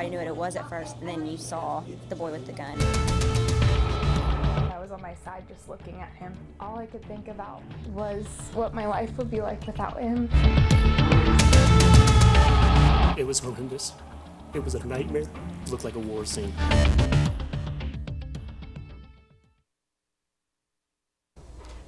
Nobody knew what it was at first, and then you saw the boy with the gun. I was on my side just looking at him. All I could think about was what my life would be like without him. It was horrendous. It was a nightmare. It looked like a war scene.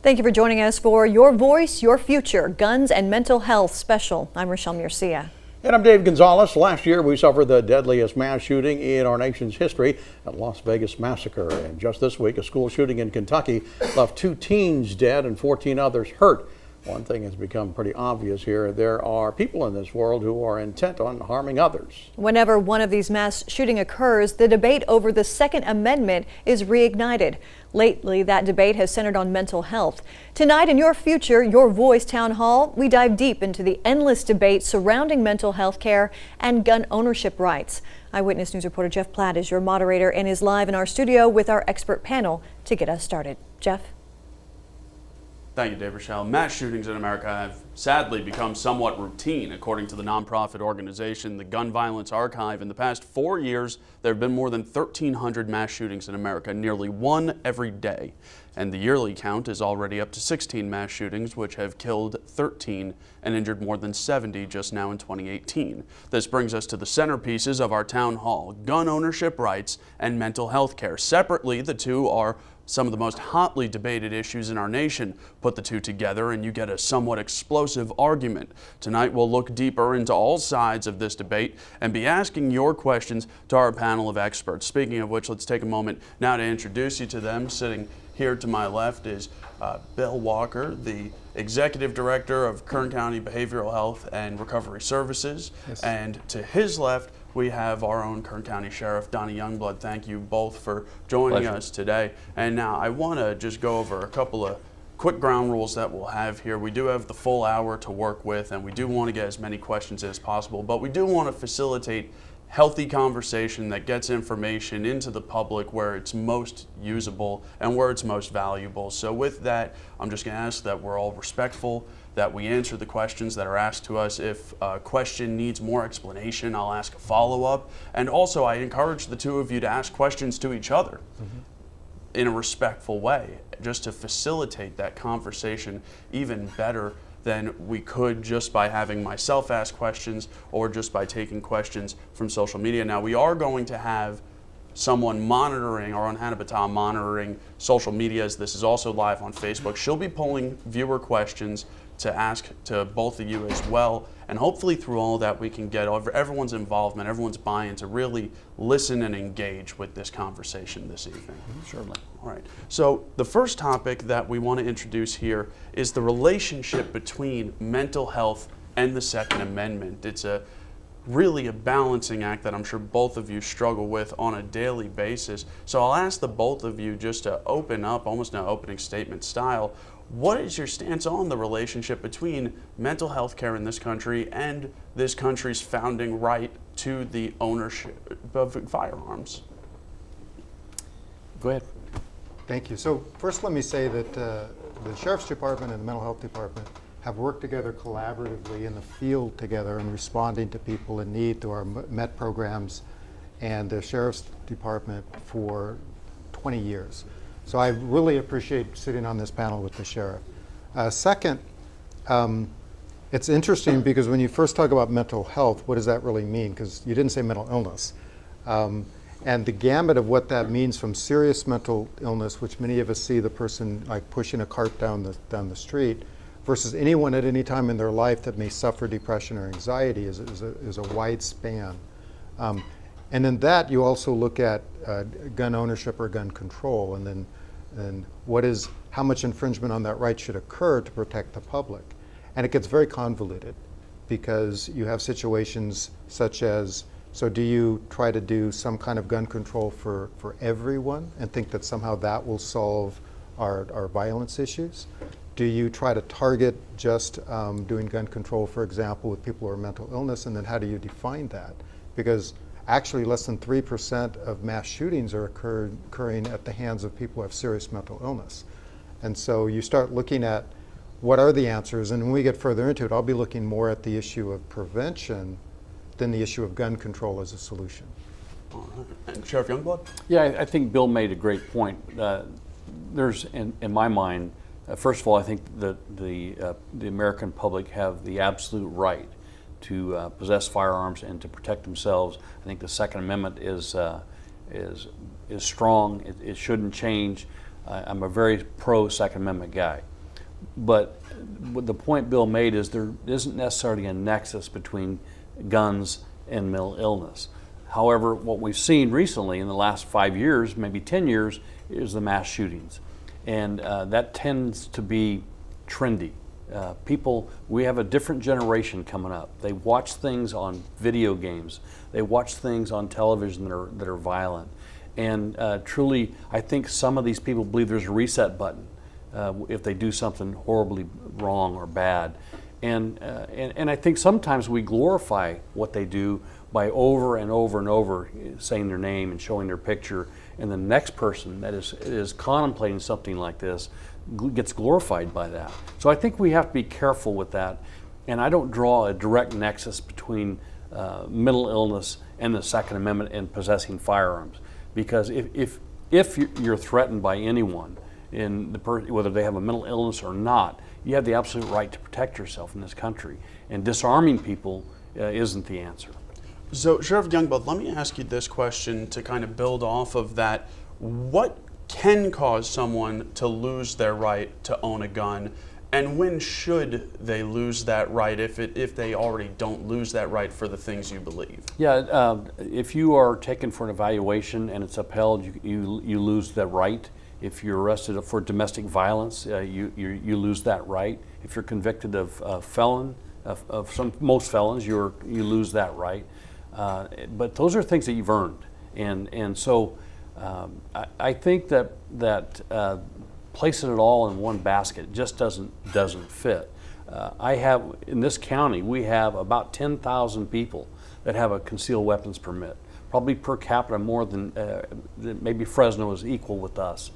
Thank you for joining us for Your Voice, Your Future, Guns and Mental Health Special. I'm Rochelle Murcia. And I'm Dave Gonzalez. Last year, we suffered the deadliest mass shooting in our nation's history, a Las Vegas massacre. And just this week, a school shooting in Kentucky left 2 teens dead and 14 others hurt. One thing has become pretty obvious here. There are people in this world who are intent on harming others. Whenever one of these mass shootings occurs, the debate over the Second Amendment is reignited. Lately, that debate has centered on mental health. Tonight in Your Future, Your Voice Town Hall, we dive deep into the endless debate surrounding mental health care and gun ownership rights. Eyewitness News reporter Jeff Platt is your moderator and is live in our studio with our expert panel to get us started. Jeff? Thank you, Dave Rochelle. Mass shootings in America have sadly become somewhat routine. According to the nonprofit organization, the Gun Violence Archive, in the past 4 years, there have been more than 1,300 mass shootings in America, nearly one every day. And the yearly count is already up to 16 mass shootings, which have killed 13 and injured more than 70 just now in 2018. This brings us to the centerpieces of our town hall: gun ownership rights and mental health care. Separately, the two are some of the most hotly debated issues in our nation. Put the two together and you get a somewhat explosive argument. Tonight we'll look deeper into all sides of this debate and be asking your questions to our panel of experts. Speaking of which, let's take a moment now to introduce you to them. Sitting here to my left is Bill Walker, the Executive Director of Kern County Behavioral Health and Recovery Services. Yes. And to his left, we have our own Kern County Sheriff, Donny Youngblood. Thank you both for joining us today. And now I want to just go over a couple of quick ground rules that we'll have here. We do have the full hour to work with, and we do want to get as many questions as possible, but we do want to facilitate healthy conversation that gets information into the public where it's most usable and where it's most valuable. So with that, I'm just going to ask that we're all respectful, that we answer the questions that are asked to us. If a question needs more explanation, I'll ask a follow-up. And also, I encourage the two of you to ask questions to each other in a respectful way, just to facilitate that conversation even better than we could just by having myself ask questions or just by taking questions from social media. Now, we are going to have someone monitoring, our own Hannah Batal monitoring social media, as this is also live on Facebook. She'll be polling viewer questions to ask to both of you as well, and hopefully through all that we can get everyone's involvement, everyone's buy-in to really listen and engage with this conversation this evening. Certainly. All right, so the first topic that we want to introduce here is the relationship between mental health and the Second Amendment. It's really a balancing act that I'm sure both of you struggle with on a daily basis. So I'll ask the both of you just to open up, almost an opening statement style. What is your stance on the relationship between mental health care in this country and this country's founding right to the ownership of firearms? Go ahead. Thank you. So first let me say that the Sheriff's Department and the Mental Health Department have worked together collaboratively in the field together in responding to people in need through our MET programs and the Sheriff's Department for 20 years. So I really appreciate sitting on this panel with the Sheriff. Second, it's interesting because when you first talk about mental health, what does that really mean? Because you didn't say mental illness. And the gamut of what that means, from serious mental illness, which many of us see the person like pushing a cart down the street, versus anyone at any time in their life that may suffer depression or anxiety is a wide span. And in that, you also look at gun ownership or gun control, and then how much infringement on that right should occur to protect the public. And it gets very convoluted because you have situations such as, so do you try to do some kind of gun control for everyone and think that somehow that will solve our violence issues? Do you try to target just doing gun control, for example, with people who are mental illness, and then how do you define that? Because actually less than 3% of mass shootings are occurring at the hands of people who have serious mental illness. And so you start looking at what are the answers, and when we get further into it, I'll be looking more at the issue of prevention than the issue of gun control as a solution. All right. And Sheriff Youngblood? Yeah, I think Bill made a great point. There's, in my mind, first of all, I think that the American public have the absolute right to possess firearms and to protect themselves. I think the Second Amendment is strong. It shouldn't change. I'm a very pro Second Amendment guy. But the point Bill made is there isn't necessarily a nexus between guns and mental illness. However, what we've seen recently in the last 5 years, maybe 10 years, is the mass shootings. And that tends to be trendy. We have a different generation coming up. They watch things on video games. They watch things on television that are violent. And truly, I think some of these people believe there's a reset button if they do something horribly wrong or bad. And I think sometimes we glorify what they do by over and over and over saying their name and showing their picture, and the next person that is contemplating something like this gets glorified by that. So I think we have to be careful with that, and I don't draw a direct nexus between mental illness and the Second Amendment and possessing firearms, because if you're threatened by anyone, whether they have a mental illness or not, you have the absolute right to protect yourself in this country, and disarming people isn't the answer. So, Sheriff Youngblood, let me ask you this question to kind of build off of that. What can cause someone to lose their right to own a gun, and when should they lose that right if they already don't lose that right for the things you believe? Yeah, if you are taken for an evaluation and it's upheld, you lose that right. If you're arrested for domestic violence, you lose that right. If you're convicted of most felons, you lose that right. But those are things that you've earned, and so I think that placing it all in one basket just doesn't fit. In this county, we have about 10,000 people that have a concealed weapons permit, probably per capita more than maybe Fresno is equal with us.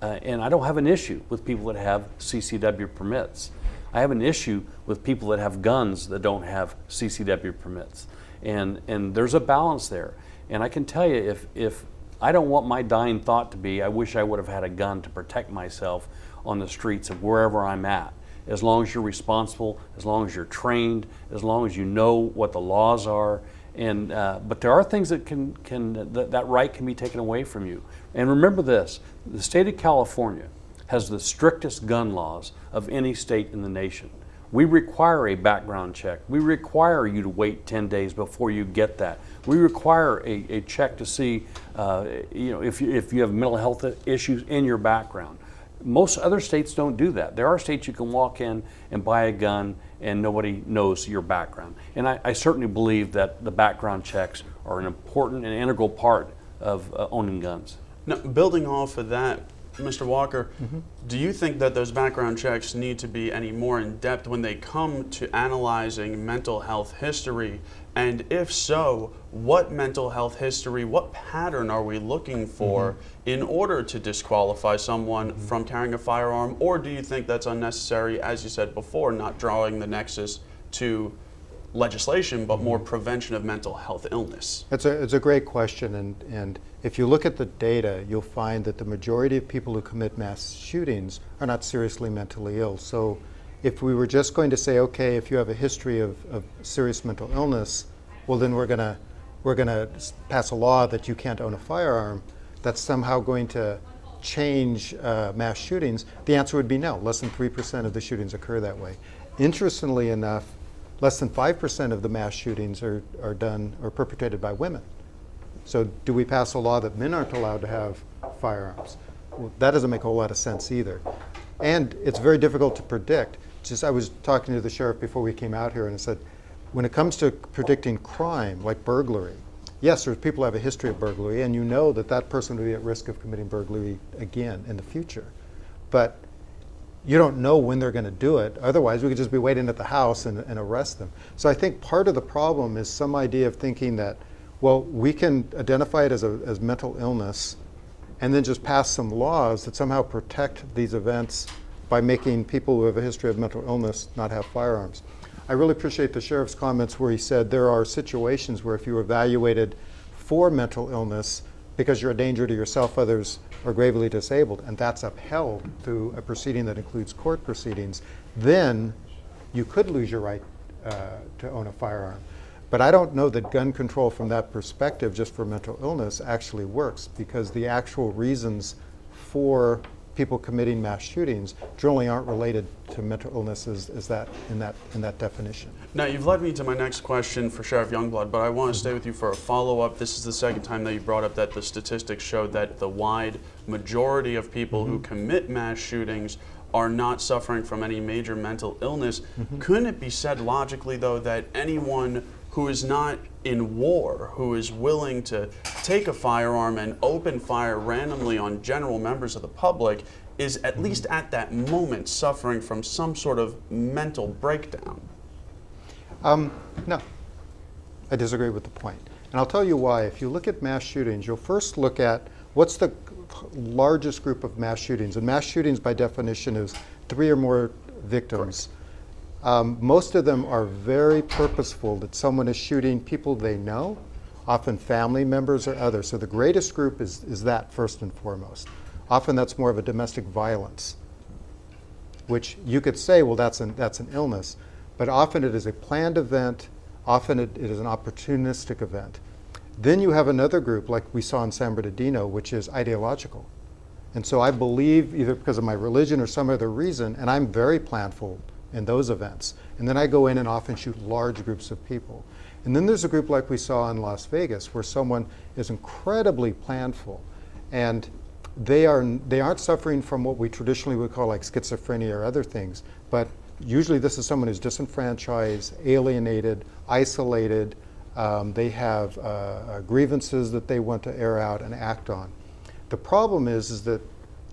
And I don't have an issue with people that have CCW permits. I have an issue with people that have guns that don't have CCW permits. And there's a balance there. And I can tell you, if I don't want my dying thought to be, I wish I would have had a gun to protect myself on the streets of wherever I'm at. As long as you're responsible, as long as you're trained, as long as you know what the laws are. And but there are things that that right can be taken away from you. And remember this: the state of California has the strictest gun laws of any state in the nation. We require a background check. We require you to wait 10 days before you get that. We require a check to see if you have mental health issues in your background. Most other states don't do that. There are states you can walk in and buy a gun and nobody knows your background. And I certainly believe that the background checks are an important and integral part of owning guns. Now, building off of that, Mr. Walker, do you think that those background checks need to be any more in depth when they come to analyzing mental health history? And if so, what mental health history, what pattern are we looking for in order to disqualify someone from carrying a firearm? Or do you think that's unnecessary, as you said before, not drawing the nexus to legislation, but more prevention of mental health illness? It's a great question, and if you look at the data, you'll find that the majority of people who commit mass shootings are not seriously mentally ill. So if we were just going to say, okay, if you have a history of serious mental illness, well then we're gonna pass a law that you can't own a firearm, that's somehow going to change mass shootings. The answer would be no. Less than 3% of the shootings occur that way. Interestingly enough, less than 5% of the mass shootings are done or perpetrated by women. So do we pass a law that men aren't allowed to have firearms? Well, that doesn't make a whole lot of sense either. And it's very difficult to predict. I was talking to the sheriff before we came out here, and I said, when it comes to predicting crime, like burglary, yes, there's people who have a history of burglary, and you know that person will be at risk of committing burglary again in the future. But you don't know when they're going to do it. Otherwise, we could just be waiting at the house and arrest them. So I think part of the problem is some idea of thinking that, well, we can identify it as mental illness and then just pass some laws that somehow protect these events by making people who have a history of mental illness not have firearms. I really appreciate the sheriff's comments where he said there are situations where if you're evaluated for mental illness because you're a danger to yourself, others, or gravely disabled, and that's upheld through a proceeding that includes court proceedings, then you could lose your right to own a firearm. But I don't know that gun control from that perspective, just for mental illness, actually works, because the actual reasons for people committing mass shootings generally aren't related to mental illness as that in that definition. Now, you've led me to my next question for Sheriff Youngblood, but I want to stay with you for a follow-up. This is the second time that you brought up that the statistics showed that the wide majority of people who commit mass shootings are not suffering from any major mental illness. Couldn't it be said logically, though, that anyone who is not in war, who is willing to take a firearm and open fire randomly on general members of the public, is at least at that moment suffering from some sort of mental breakdown? No, I disagree with the point. And I'll tell you why. If you look at mass shootings, you'll first look at what's the largest group of mass shootings. And mass shootings, by definition, is 3 or more victims. Most of them are very purposeful, that someone is shooting people they know, often family members or others. So the greatest group is that first and foremost. Often that's more of a domestic violence, which you could say, well, that's an illness. But often it is a planned event, often it is an opportunistic event. Then you have another group, like we saw in San Bernardino, which is ideological. And so I believe, either because of my religion or some other reason, and I'm very planful in those events. And then I go in and often shoot large groups of people. And then there's a group like we saw in Las Vegas, where someone is incredibly planful, and they aren't suffering from what we traditionally would call like schizophrenia or other things, but usually this is someone who's disenfranchised, alienated, isolated. They have grievances that they want to air out and act on. The problem is that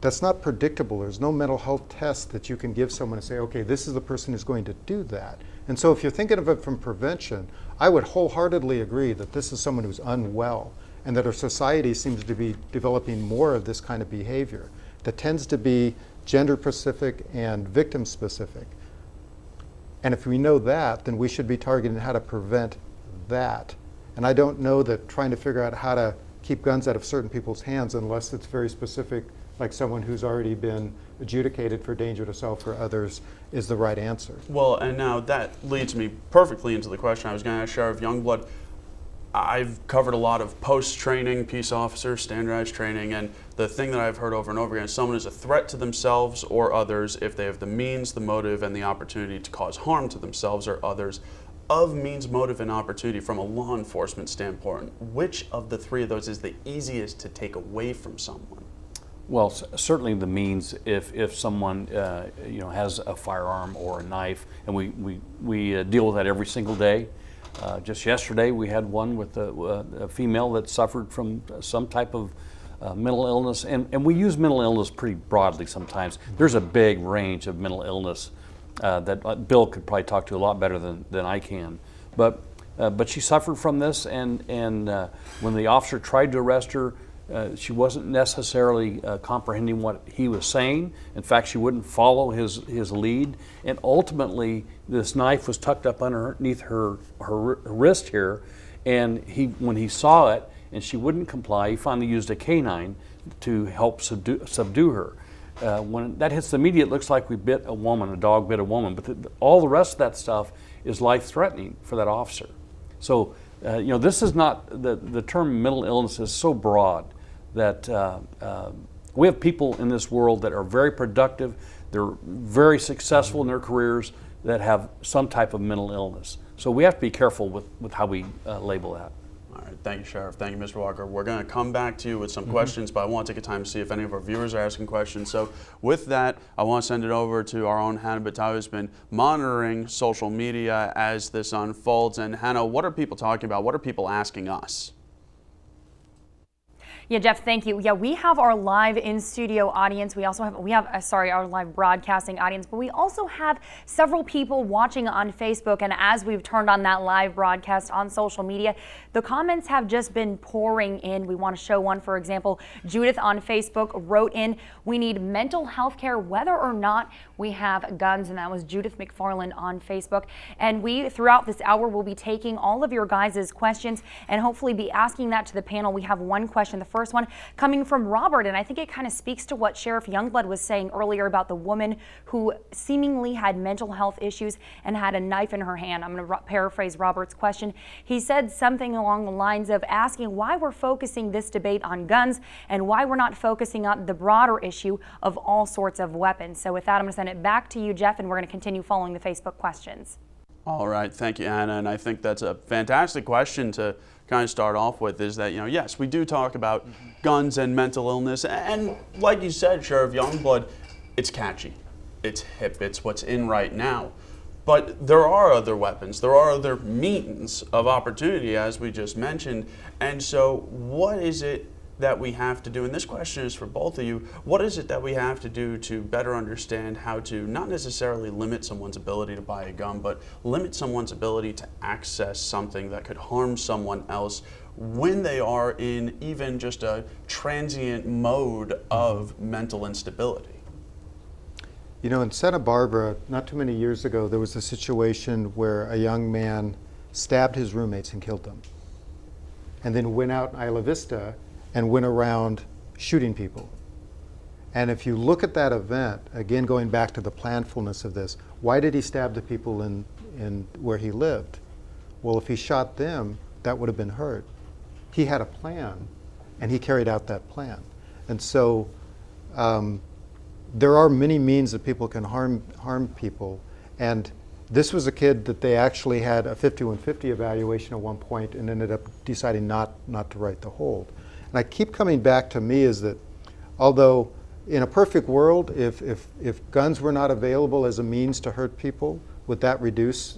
that's not predictable. There's no mental health test that you can give someone and say, okay, this is the person who's going to do that. And so if you're thinking of it from prevention, I would wholeheartedly agree that this is someone who's unwell, and that our society seems to be developing more of this kind of behavior that tends to be gender specific and victim specific. And if we know that, then we should be targeting how to prevent that. And I don't know that trying to figure out how to keep guns out of certain people's hands, unless it's very specific, like someone who's already been adjudicated for danger to self or others, is the right answer. Well, and now that leads me perfectly into the question I was going to ask Sheriff Youngblood. I've covered a lot of post-training peace officer standardized training, and the thing that I've heard over and over again is someone is a threat to themselves or others if they have the means, the motive, and the opportunity to cause harm to themselves or others. Of means, motive, and opportunity from a law enforcement standpoint, which of the 3 of those is the easiest to take away from someone? Well, certainly the means. If someone has a firearm or a knife, and we deal with that every single day. Just yesterday, we had one with a female that suffered from some type of mental illness, and we use mental illness pretty broadly sometimes. There's a big range of mental illness that Bill could probably talk to a lot better than I can. But she suffered from this, and when the officer tried to arrest her, she wasn't necessarily comprehending what he was saying. In fact, she wouldn't follow his lead, and ultimately this knife was tucked up underneath her wrist here, and when he saw it and she wouldn't comply, he finally used a canine to help subdue her. When that hits the media, it looks like we bit a woman, a dog bit a woman, but all the rest of that stuff is life-threatening for that officer. So this is not, the term mental illness is so broad that we have people in this world that are very productive, they're very successful in their careers, that have some type of mental illness. So we have to be careful with how we label that. All right, thank you, Sheriff. Thank you, Mr. Walker. We're going to come back to you with some questions, but I want to take a time to see if any of our viewers are asking questions. So with that, I want to send it over to our own Hannah Battaglia, who's been monitoring social media as this unfolds. And Hannah, what are people talking about? What are people asking us? Yeah, Jeff, thank you. Yeah, we have our live in-studio audience. We also have our live broadcasting audience, but we also have several people watching on Facebook. And as we've turned on that live broadcast on social media, the comments have just been pouring in. We want to show one, for example. Judith on Facebook wrote in, "We need mental health care whether or not we have guns," and that was Judith McFarland on Facebook. And we, throughout this hour, will be taking all of your guys' questions and hopefully be asking that to the panel. We have one question, the first one coming from Robert, and I think it kind of speaks to what Sheriff Youngblood was saying earlier about the woman who seemingly had mental health issues and had a knife in her hand. I'm going to paraphrase Robert's question. He said something along the lines of asking why we're focusing this debate on guns and why we're not focusing on the broader issue of all sorts of weapons. So with that, I'm going to send it back to you, Jeff, and we're going to continue following the Facebook questions. All right, thank you, Anna. And I think that's a fantastic question to kind of start off with, is that, yes, we do talk about guns and mental illness. And like you said, Sheriff Youngblood, it's catchy, it's hip, it's what's in right now. But there are other weapons, there are other means of opportunity, as we just mentioned. And so what is it that we have to do, and this question is for both of you, what is it that we have to do to better understand how to not necessarily limit someone's ability to buy a gun, but limit someone's ability to access something that could harm someone else when they are in even just a transient mode of mental instability? In Santa Barbara, not too many years ago, there was a situation where a young man stabbed his roommates and killed them, and then went out in Isla Vista and went around shooting people. And if you look at that event, again going back to the planfulness of this, why did he stab the people in where he lived? Well, if he shot them, that would have been heard. He had a plan, and he carried out that plan. And so there are many means that people can harm people. And this was a kid that they actually had a 5150 evaluation at one point and ended up deciding not to write the hold. And I keep coming back to me is that although in a perfect world, if guns were not available as a means to hurt people, would that reduce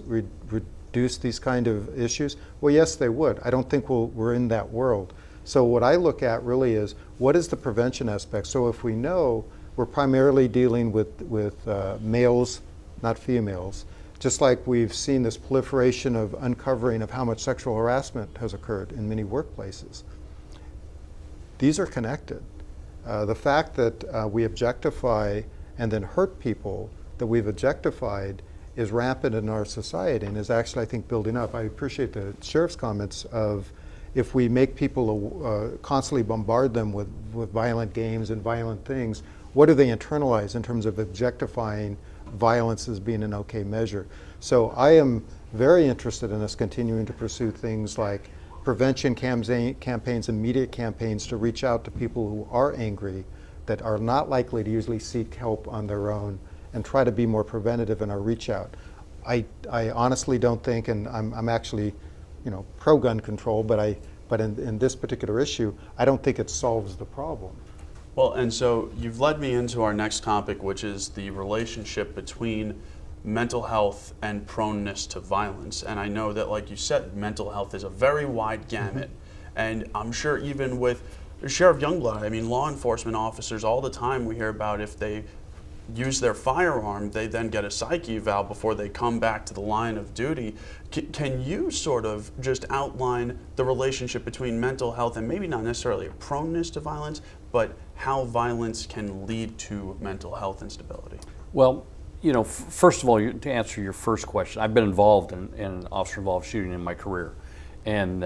these kind of issues? Well, yes, they would. I don't think we're in that world. So what I look at really is what is the prevention aspect? So if we know we're primarily dealing with males, not females, just like we've seen this proliferation of uncovering of how much sexual harassment has occurred in many workplaces. These are connected. The fact that we objectify and then hurt people that we've objectified is rampant in our society and is actually, I think, building up. I appreciate the sheriff's comments of if we make people constantly bombard them with violent games and violent things, what do they internalize in terms of objectifying violence as being an okay measure? So I am very interested in us continuing to pursue things like prevention campaigns and media campaigns to reach out to people who are angry, that are not likely to usually seek help on their own, and try to be more preventative in our reach out. I honestly don't think, and I'm actually pro gun control, but in this particular issue, I don't think it solves the problem. Well, and so you've led me into our next topic, which is the relationship between mental health and proneness to violence. And I know that, like you said, mental health is a very wide gamut. And I'm sure even with Sheriff Youngblood, I mean, law enforcement officers all the time we hear about if they use their firearm, they then get a psyche eval before they come back to the line of duty. Can you sort of just outline the relationship between mental health and maybe not necessarily a proneness to violence, but how violence can lead to mental health instability? Well, first of all, to answer your first question, I've been involved in officer-involved shooting in my career. And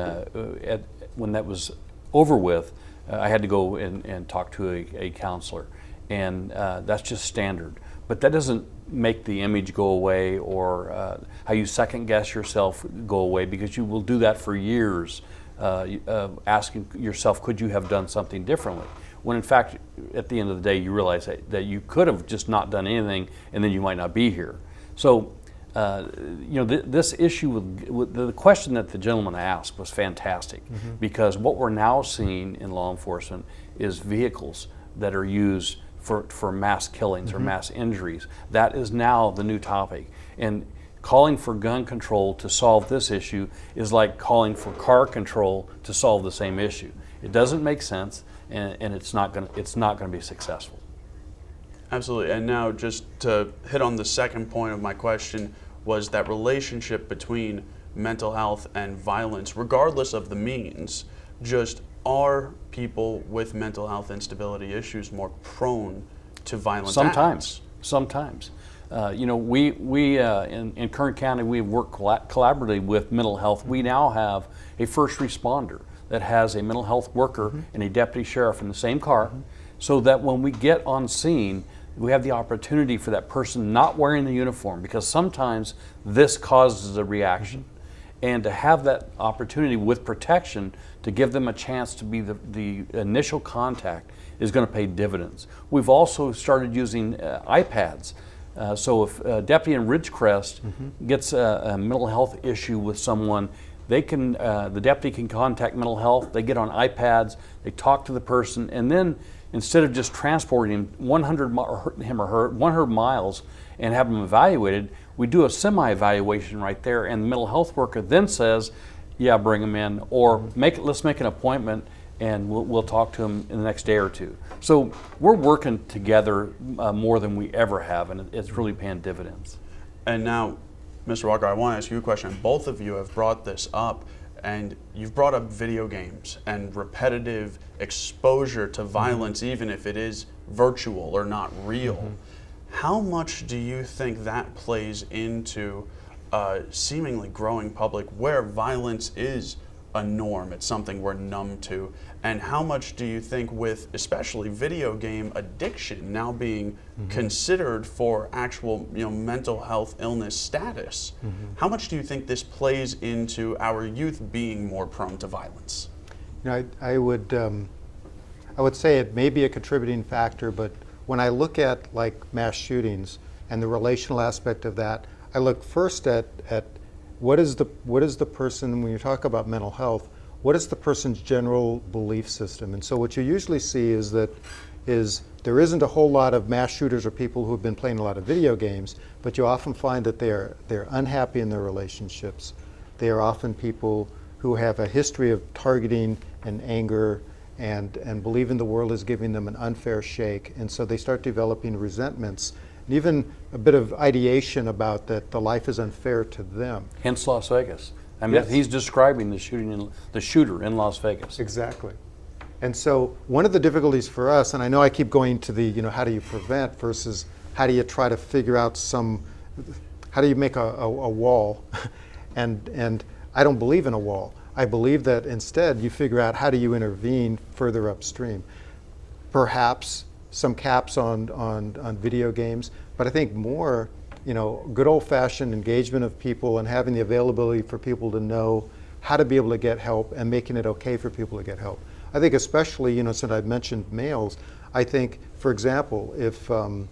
when that was over with, I had to go and talk to a counselor. And that's just standard. But that doesn't make the image go away or how you second guess yourself go away, because you will do that for years, asking yourself, could you have done something differently? When in fact, at the end of the day, you realize that you could have just not done anything and then you might not be here. So, this issue with the question that the gentleman asked was fantastic, because what we're now seeing in law enforcement is vehicles that are used for mass killings or mass injuries. That is now the new topic. And calling for gun control to solve this issue is like calling for car control to solve the same issue. It doesn't make sense. and it's not going to be successful. Absolutely. And now, just to hit on the second point of my question, was that relationship between mental health and violence, regardless of the means. Just, are people with mental health instability issues more prone to violent acts? Sometimes. You know, we in Kern County, we work collaboratively with mental health. We now have a first responder that has a mental health worker and a deputy sheriff in the same car, so that when we get on scene, we have the opportunity for that person not wearing the uniform, because sometimes this causes a reaction. And to have that opportunity with protection to give them a chance to be the initial contact is going to pay dividends. We've also started using iPads. So if Deputy in Ridgecrest gets a mental health issue with someone, they can, the deputy can contact mental health, they get on iPads, they talk to the person, and then instead of just transporting him 100 miles and have him evaluated, we do a semi-evaluation right there, and the mental health worker then says, yeah, bring him in, or let's make an appointment and we'll talk to him in the next day or two. So we're working together more than we ever have, and it's really paying dividends. And now, Mr. Walker, I want to ask you a question. Both of you have brought this up, and you've brought up video games and repetitive exposure to violence, even if it is virtual or not real. How much do you think that plays into a seemingly growing public where violence is a norm, it's something we're numb to? And how much do you think, with especially video game addiction now being considered for actual mental health illness status, how much do you think this plays into our youth being more prone to violence? I would say it may be a contributing factor, but when I look at like mass shootings and the relational aspect of that, I look first at what is the person, when you talk about mental health, what is the person's general belief system? And so what you usually see is that there isn't a whole lot of mass shooters or people who have been playing a lot of video games, but you often find that they're unhappy in their relationships. They are often people who have a history of targeting and anger and believing the world is giving them an unfair shake. And so they start developing resentments and even a bit of ideation about that the life is unfair to them. Hence Las Vegas. I mean, Yes. he's describing the shooter in Las Vegas. Exactly. And so one of the difficulties for us, and I know I keep going to the, how do you prevent versus how do you try to figure out how do you make a wall? and I don't believe in a wall. I believe that instead you figure out how do you intervene further upstream. Perhaps some caps on video games, but I think more, good old-fashioned engagement of people and having the availability for people to know how to be able to get help and making it okay for people to get help. I think especially, since I've mentioned males, I think, for example, if, in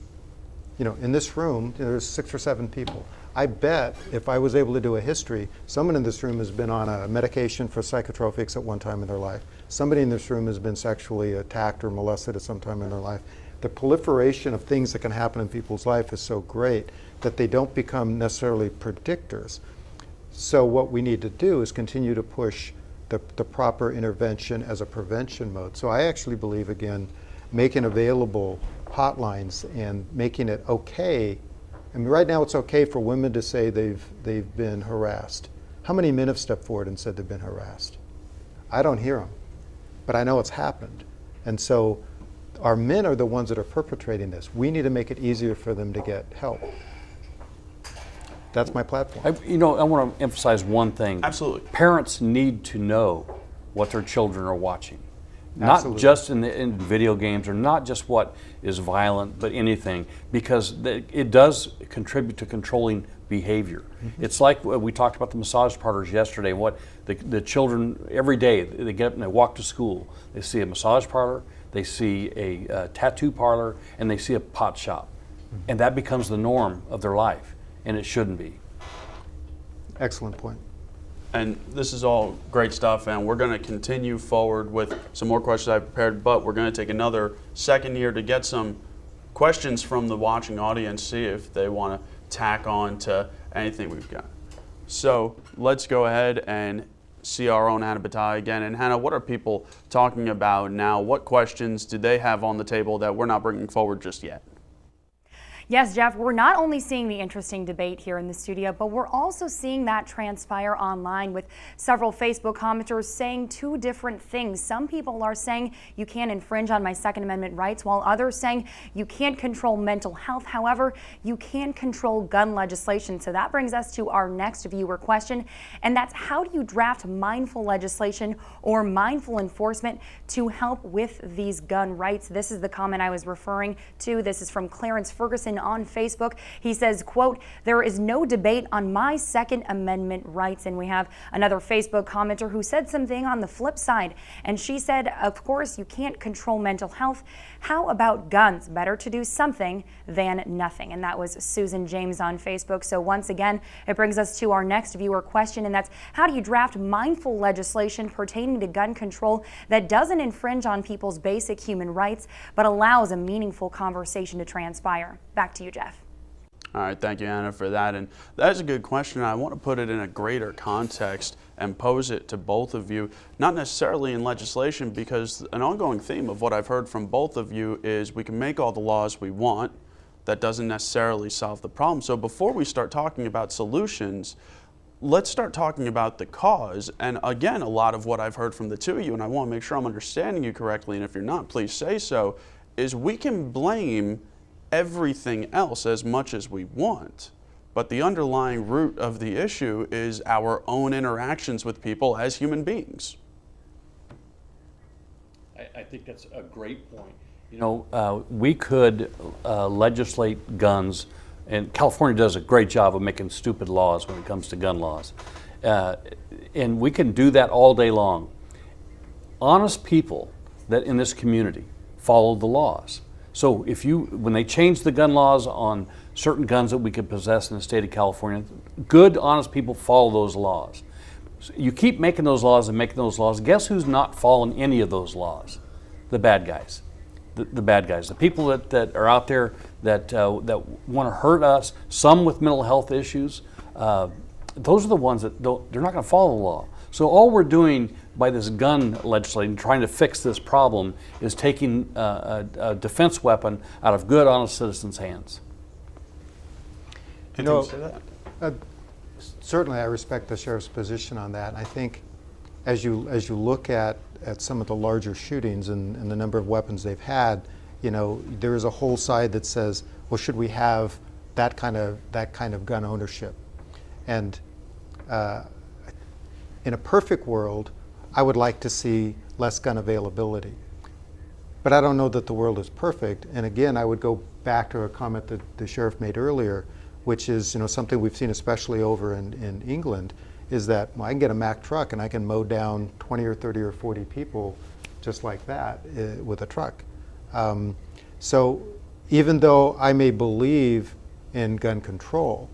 this room, there's 6 or 7 people. I bet if I was able to do a history, someone in this room has been on a medication for psychotropics at one time in their life. Somebody in this room has been sexually attacked or molested at some time in their life. The proliferation of things that can happen in people's life is so great that they don't become necessarily predictors. So what we need to do is continue to push the proper intervention as a prevention mode. So I actually believe, again, making available hotlines and making it okay. I mean, right now it's okay for women to say they've been harassed. How many men have stepped forward and said they've been harassed? I don't hear them, but I know it's happened. And so our men are the ones that are perpetrating this. We need to make it easier for them to get help. That's my platform. I want to emphasize one thing. Absolutely. Parents need to know what their children are watching. Absolutely. Not just in video games, or not just what is violent, but anything, because it does contribute to controlling behavior. It's like we talked about the massage parlors yesterday. What the children, every day, they get up and they walk to school. They see a massage parlor, they see a tattoo parlor, and they see a pot shop. And that becomes the norm of their life, and it shouldn't be. Excellent point. And this is all great stuff, and we're going to continue forward with some more questions I prepared, but we're going to take another second here to get some questions from the watching audience, see if they want to tack on to anything we've got. So let's go ahead and see our own Hannah Bataille again. And Hannah, what are people talking about now? What questions do they have on the table that we're not bringing forward just yet? Yes, Jeff, we're not only seeing the interesting debate here in the studio, but we're also seeing that transpire online with several Facebook commenters saying two different things. Some people are saying you can't infringe on my Second Amendment rights, while others saying you can't control mental health. However, you can control gun legislation. So that brings us to our next viewer question, and that's how do you draft mindful legislation or mindful enforcement to help with these gun rights? This is the comment I was referring to. This is from Clarence Ferguson on Facebook. He says, quote, "There is no debate on my Second Amendment rights." And we have another Facebook commenter who said something on the flip side. And she said, of course, you can't control mental health. How about guns? Better to do something than nothing. And that was Susan James on Facebook. So once again, it brings us to our next viewer question, and that's how do you draft mindful legislation pertaining to gun control that doesn't infringe on people's basic human rights, but allows a meaningful conversation to transpire? Back to you, Jeff. All right, thank you, Anna, for that. And that's a good question. I want to put it in a greater context and pose it to both of you, not necessarily in legislation, because an ongoing theme of what I've heard from both of you is we can make all the laws we want. That doesn't necessarily solve the problem. So before we start talking about solutions, let's start talking about the cause. And again, a lot of what I've heard from the two of you, and I want to make sure I'm understanding you correctly, and if you're not, please say so, is we can blame everything else as much as we want. But the underlying root of the issue is our own interactions with people as human beings. I think that's a great point. You know, we could legislate guns, and California does a great job of making stupid laws when it comes to gun laws. And we can do that all day long. Honest people that in this community follow the laws. So when they change the gun laws on certain guns that we could possess in the state of California, good, honest people follow those laws. So you keep making those laws and making those laws. Guess who's not following any of those laws? The bad guys. The bad guys. The people that are out there that want to hurt us, some with mental health issues, those are the ones that they're not going to follow the law. So all we're doing by this gun legislation, trying to fix this problem, is taking a defense weapon out of good, honest citizens' hands. You know, certainly I respect the sheriff's position on that. I think as you look at some of the larger shootings and the number of weapons they've had, you know, there is a whole side that says, well, should we have that kind of gun ownership? And in a perfect world, I would like to see less gun availability. But I don't know that the world is perfect. And again, I would go back to a comment that the sheriff made earlier, which is, you know, something we've seen especially over in England, is that I can get a Mack truck and I can mow down 20 or 30 or 40 people just like that with a truck. So even though I may believe in gun control,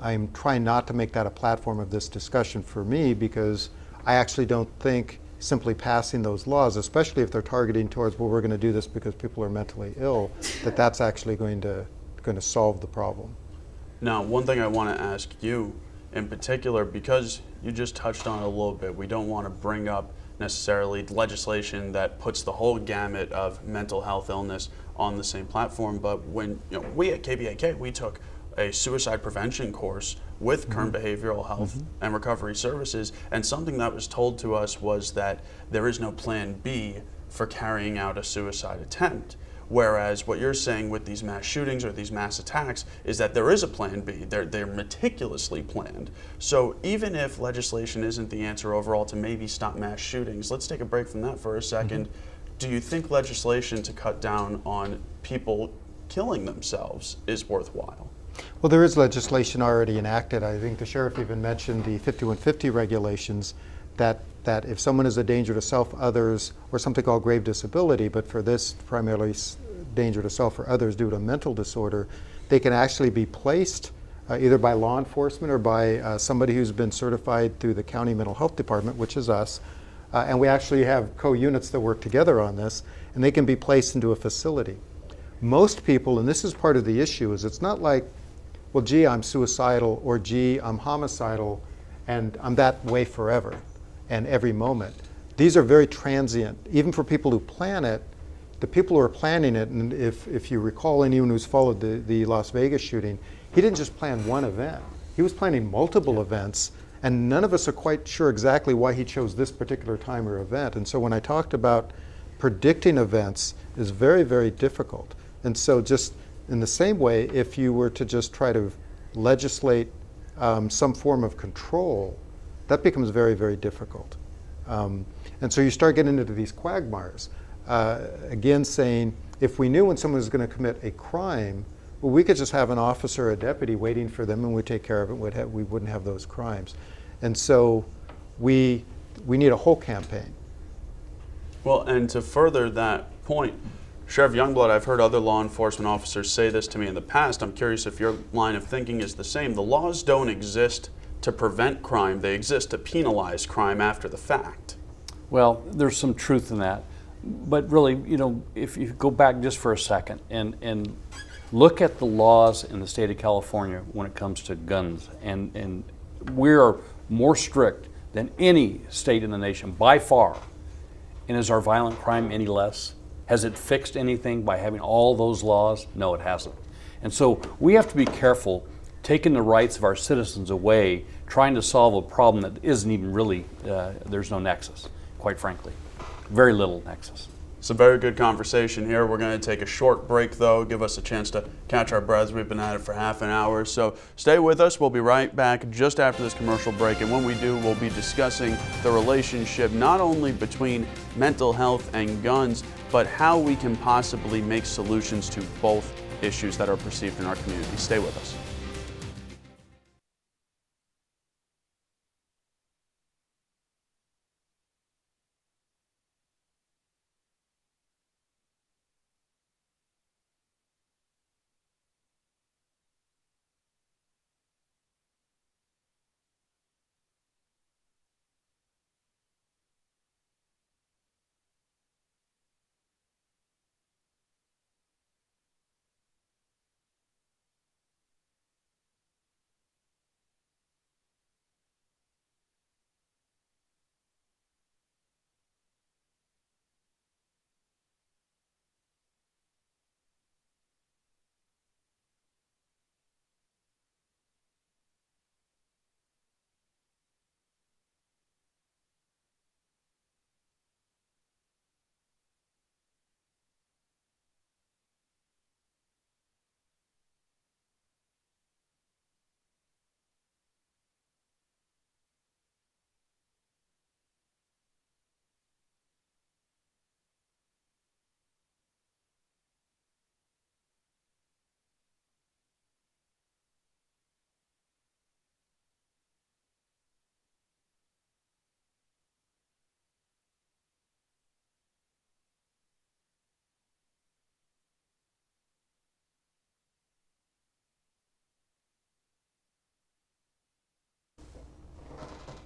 I'm trying not to make that a platform of this discussion for me, because I actually don't think simply passing those laws, especially if they're targeting towards, well, we're going to do this because people are mentally ill, that's actually going to solve the problem. Now, one thing I want to ask you in particular, because you just touched on it a little bit, we don't want to bring up necessarily legislation that puts the whole gamut of mental health illness on the same platform, but when we at KBAK, we took a suicide prevention course with Kern Behavioral Health and Recovery Services, and something that was told to us was that there is no plan B for carrying out a suicide attempt. Whereas what you're saying with these mass shootings or these mass attacks is that there is a plan B. They're meticulously planned. So even if legislation isn't the answer overall to maybe stop mass shootings, let's take a break from that for a second. Do you think legislation to cut down on people killing themselves is worthwhile? Well, there is legislation already enacted. I think the sheriff even mentioned the 5150 regulations that if someone is a danger to self, others, or something called grave disability, but for this primarily danger to self or others due to a mental disorder, they can actually be placed either by law enforcement or by somebody who's been certified through the county mental health department, which is us. And we actually have co-units that work together on this, and they can be placed into a facility. Most people, and this is part of the issue, is it's not like, well, gee, I'm suicidal, or gee, I'm homicidal, and I'm that way forever and every moment. These are very transient, even for people who plan it. The people who are planning it, and if you recall anyone who's followed the Las Vegas shooting, he didn't just plan one event. He was planning multiple events, and none of us are quite sure exactly why he chose this particular time or event. And so when I talked about predicting events is very, very difficult. And so just in the same way, if you were to just try to legislate some form of control, that becomes very, very difficult. And so you start getting into these quagmires. Again, saying, if we knew when someone was going to commit a crime, well, we could just have an officer or a deputy waiting for them and we'd take care of it. We wouldn't have those crimes. And so we need a whole campaign. Well, and to further that point, Sheriff Youngblood, I've heard other law enforcement officers say this to me in the past. I'm curious if your line of thinking is the same. The laws don't exist to prevent crime. They exist to penalize crime after the fact. Well, there's some truth in that. But really, you know, if you go back just for a second and look at the laws in the state of California when it comes to guns, and we are more strict than any state in the nation by far. And is our violent crime any less? Has it fixed anything by having all those laws? No, it hasn't. And so we have to be careful taking the rights of our citizens away, trying to solve a problem that isn't even really, there's no nexus, quite frankly. Very little nexus. It's a very good conversation here. We're going to take a short break, though, give us a chance to catch our breaths. We've been at it for half an hour, so stay with us. We'll be right back just after this commercial break, and when we do, we'll be discussing the relationship not only between mental health and guns, but how we can possibly make solutions to both issues that are perceived in our community. Stay with us.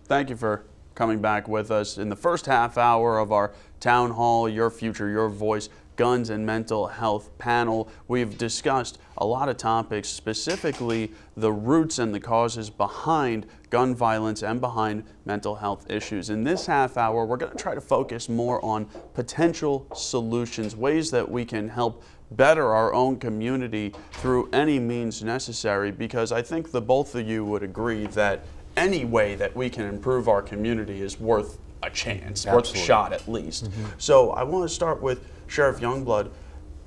Thank you for coming back with us. In the first half hour of our Town Hall, Your Future, Your Voice, Guns and Mental Health panel, we've discussed a lot of topics, specifically the roots and the causes behind gun violence and behind mental health issues. In this half hour, we're going to try to focus more on potential solutions, ways that we can help better our own community through any means necessary, because I think the both of you would agree that any way that we can improve our community is worth a chance, Absolutely. worth a shot at least. So I want to start with Sheriff Youngblood,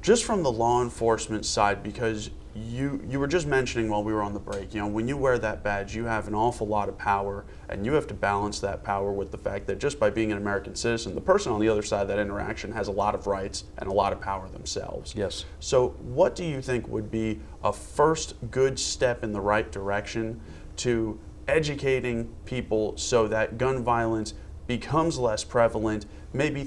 just from the law enforcement side, because you were just mentioning while we were on the break, you know, when you wear that badge, you have an awful lot of power, and you have to balance that power with the fact that just by being an American citizen, the person on the other side of that interaction has a lot of rights and a lot of power themselves. Yes. So what do you think would be a first good step in the right direction to educating people so that gun violence becomes less prevalent, maybe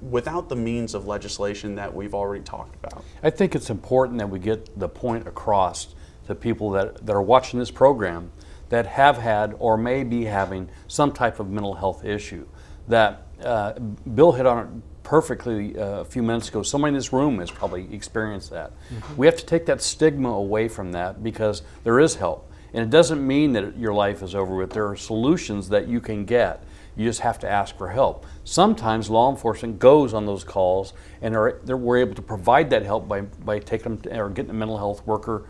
without the means of legislation that we've already talked about? I think it's important that we get the point across to people that are watching this program that have had or may be having some type of mental health issue. That Bill hit on it perfectly a few minutes ago. Somebody in this room has probably experienced that. We have to take that stigma away from that, because there is help. And it doesn't mean that your life is over with. There are solutions that you can get. You just have to ask for help. Sometimes law enforcement goes on those calls, and we're able to provide that help by taking them or getting a mental health worker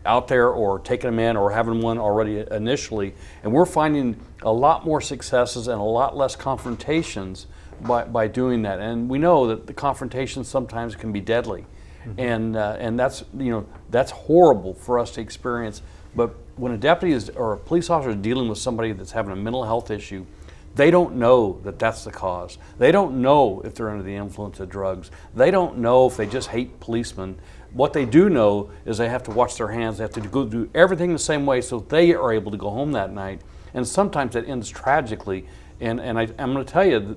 out there, or taking them in, or having one already initially. And we're finding a lot more successes and a lot less confrontations by doing that. And we know that the confrontations sometimes can be deadly. And that's, that's horrible for us to experience. But when a deputy or a police officer is dealing with somebody that's having a mental health issue, they don't know that that's the cause. They don't know if they're under the influence of drugs. They don't know if they just hate policemen. What they do know is they have to watch their hands. They have to go do everything the same way so they are able to go home that night. And sometimes it ends tragically. And I'm going to tell you,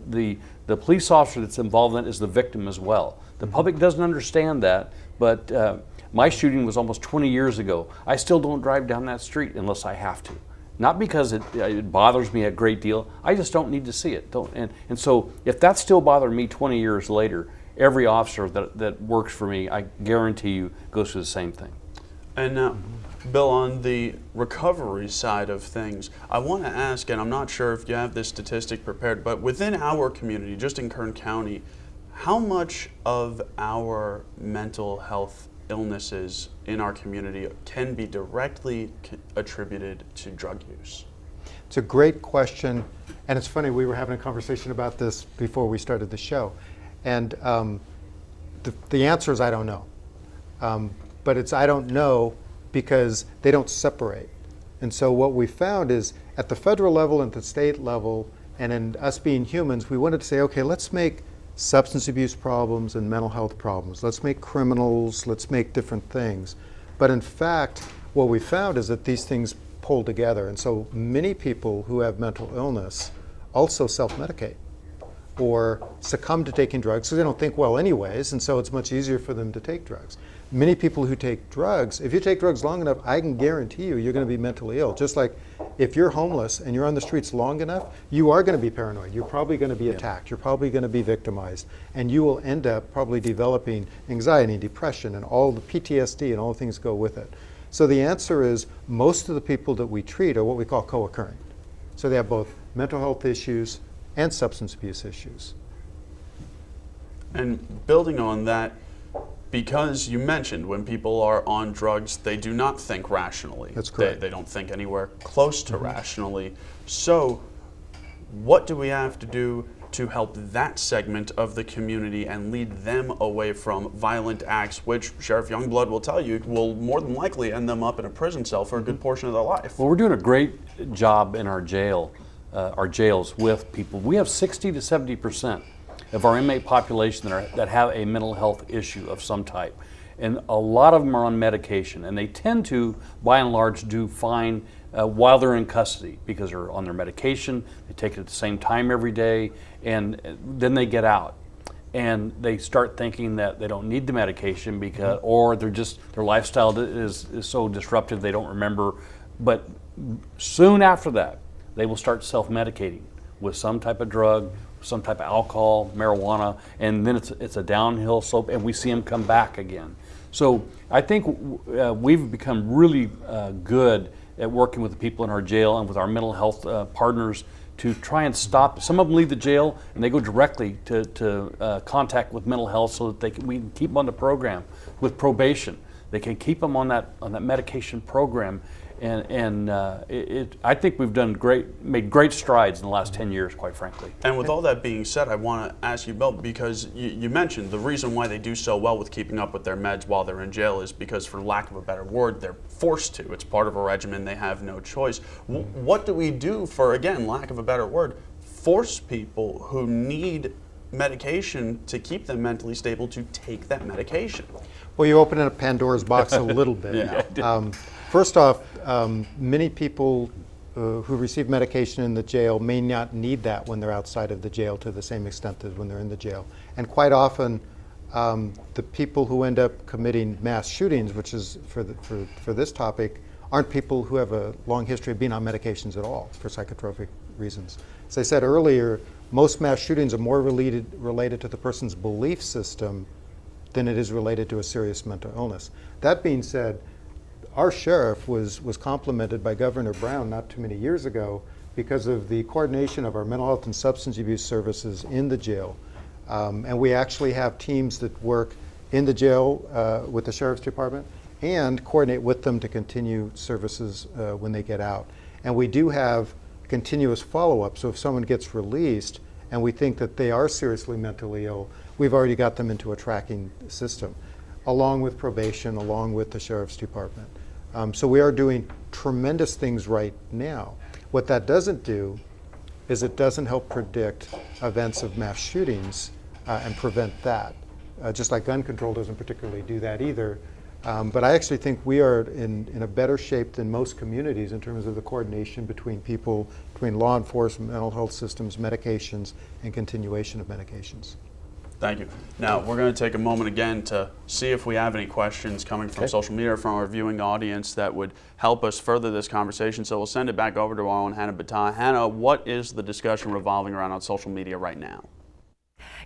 the police officer that's involved in it is the victim as well. The public doesn't understand that, but my shooting was almost 20 years ago. I still don't drive down that street unless I have to. Not because it bothers me a great deal, I just don't need to see it. And so if that's still bothering me 20 years later, every officer that works for me, I guarantee you, goes through the same thing. And now, Bill, on the recovery side of things, I want to ask, and I'm not sure if you have this statistic prepared, but within our community, just in Kern County, how much of our mental health illnesses in our community can be directly attributed to drug use? It's a great question, and it's funny, we were having a conversation about this before we started the show, and the answer is I don't know. But it's I don't know because they don't separate. And so what we found is at the federal level and the state level, and in us being humans, we wanted to say, okay, let's make substance abuse problems and mental health problems. Let's make criminals, let's make different things. But in fact, what we found is that these things pull together. And so many people who have mental illness also self-medicate or succumb to taking drugs because they don't think well anyways, and so it's much easier for them to take drugs. Many people who take drugs, if you take drugs long enough, I can guarantee you're going to be mentally ill. Just like if you're homeless and you're on the streets long enough, you are going to be paranoid. You're probably going to be attacked. You're probably going to be victimized. And you will end up probably developing anxiety and depression and all the PTSD and all the things go with it. So the answer is most of the people that we treat are what we call co-occurring. So they have both mental health issues and substance abuse issues. And building on that, because you mentioned when people are on drugs, they do not think rationally. That's correct. They don't think anywhere close to rationally. So what do we have to do to help that segment of the community and lead them away from violent acts, which Sheriff Youngblood will tell you will more than likely end them up in a prison cell for a good portion of their life? Well, we're doing a great job in our jails with people. We have 60 to 70% of our inmate population that have a mental health issue of some type. And a lot of them are on medication, and they tend to, by and large, do fine while they're in custody because they're on their medication, they take it at the same time every day, and then they get out. And they start thinking that they don't need the medication because, or their lifestyle is so disruptive they don't remember. But soon after that, they will start self-medicating with some type of drug, some type of alcohol, marijuana, and then it's a downhill slope, and we see them come back again. So I think we've become really good at working with the people in our jail and with our mental health partners to try and stop. Some of them leave the jail and they go directly to contact with mental health so that we can keep them on the program with probation. They can keep them on that medication program. And I think we've made great strides in the last 10 years, quite frankly. And with all that being said, I want to ask you, Bill, because you mentioned the reason why they do so well with keeping up with their meds while they're in jail is because, for lack of a better word, they're forced to. It's part of a regimen. They have no choice. What do we do for, again, lack of a better word, force people who need medication to keep them mentally stable to take that medication? Well, you open up Pandora's box a little bit. Yeah. First off, many people who receive medication in the jail may not need that when they're outside of the jail to the same extent as when they're in the jail. And quite often, the people who end up committing mass shootings, which is for this topic, aren't people who have a long history of being on medications at all for psychotropic reasons. As I said earlier, most mass shootings are more related to the person's belief system than it is related to a serious mental illness. That being said, our sheriff was complimented by Governor Brown not too many years ago because of the coordination of our mental health and substance abuse services in the jail. And we actually have teams that work in the jail with the Sheriff's Department and coordinate with them to continue services when they get out. And we do have continuous follow-up. So if someone gets released and we think that they are seriously mentally ill, we've already got them into a tracking system, along with probation, along with the Sheriff's Department. So we are doing tremendous things right now. What that doesn't do is it doesn't help predict events of mass shootings and prevent that. Just like gun control doesn't particularly do that either. But I actually think we are in a better shape than most communities in terms of the coordination between people, between law enforcement, mental health systems, medications, and continuation of medications. Thank you. Now, we're going to take a moment again to see if we have any questions coming from social media, from our viewing audience that would help us further this conversation. So we'll send it back over to our own Hannah Battah. Hannah, what is the discussion revolving around on social media right now?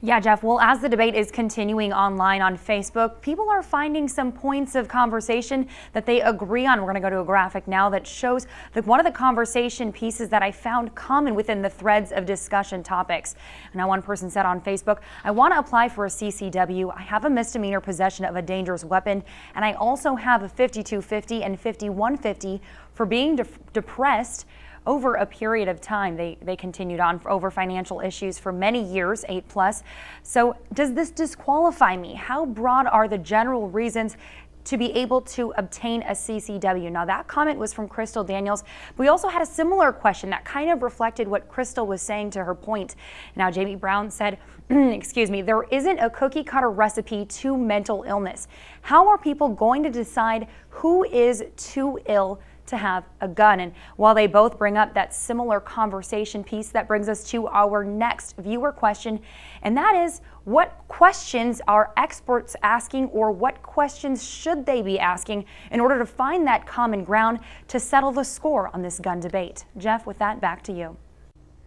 Yeah, Jeff, well, as the debate is continuing online on Facebook, people are finding some points of conversation that they agree on. We're going to go to a graphic now that shows that one of the conversation pieces that I found common within the threads of discussion topics. Now, one person said on Facebook, I want to apply for a CCW. I have a misdemeanor possession of a dangerous weapon, and I also have a 5250 and 5150 for being depressed over a period of time. They continued on over financial issues for many years, 8+. So does this disqualify me? How broad are the general reasons to be able to obtain a CCW? Now, that comment was from Crystal Daniels. But we also had a similar question that kind of reflected what Crystal was saying to her point. Now, Jamie Brown said, excuse me, there isn't a cookie cutter recipe to mental illness. How are people going to decide who is too ill to have a gun? And while they both bring up that similar conversation piece, that brings us to our next viewer question, and that is, what questions are experts asking, or what questions should they be asking in order to find that common ground to settle the score on this gun debate? Jeff, with that, back to you.